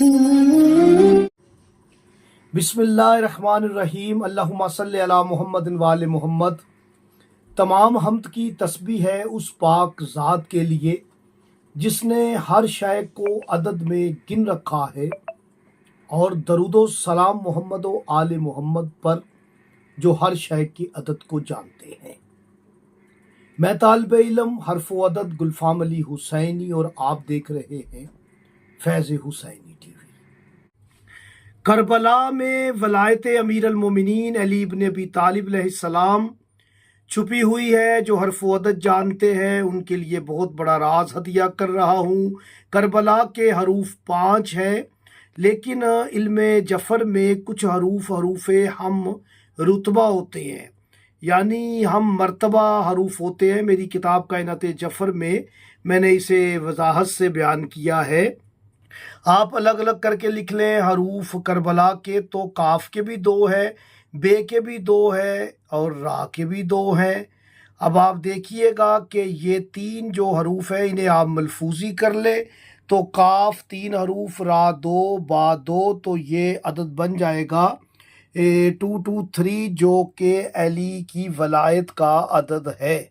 بسم اللہ الرحمن الرحیم، اللہم صلی علی محمد وآل محمد۔ تمام حمد کی تسبیح ہے اس پاک ذات کے لیے جس نے ہر شے کو عدد میں گن رکھا ہے، اور درود و سلام محمد و آل محمد پر جو ہر شے کی عدد کو جانتے ہیں۔ میں طالب علم حرف و عدد گلفام علی حسینی، اور آپ دیکھ رہے ہیں فیض حسینی ٹی وی۔ کربلا میں ولایت امیر المومنین علی بن ابی طالب علیہ السلام چھپی ہوئی ہے۔ جو حرف و عدد جانتے ہیں ان کے لیے بہت بڑا راز ہدیہ کر رہا ہوں۔ کربلا کے حروف 5 ہیں، لیکن علم جفر میں کچھ حروف ہم رتبہ ہوتے ہیں، یعنی ہم مرتبہ حروف ہوتے ہیں۔ میری کتاب کائنات جفر میں نے اسے وضاحت سے بیان کیا ہے۔ آپ الگ الگ کر کے لکھ لیں۔ حروف کربلا کے تو کاف کے بھی 2 ہیں، بے کے بھی 2 ہیں، اور را کے بھی 2 ہیں۔ اب آپ دیکھیے گا کہ یہ 3 جو حروف ہیں انہیں آپ ملفوظی کر لیں تو کاف 3 حروف، را 2، با 2، تو یہ عدد بن جائے گا 223، جو کہ علی کی ولایت کا عدد ہے۔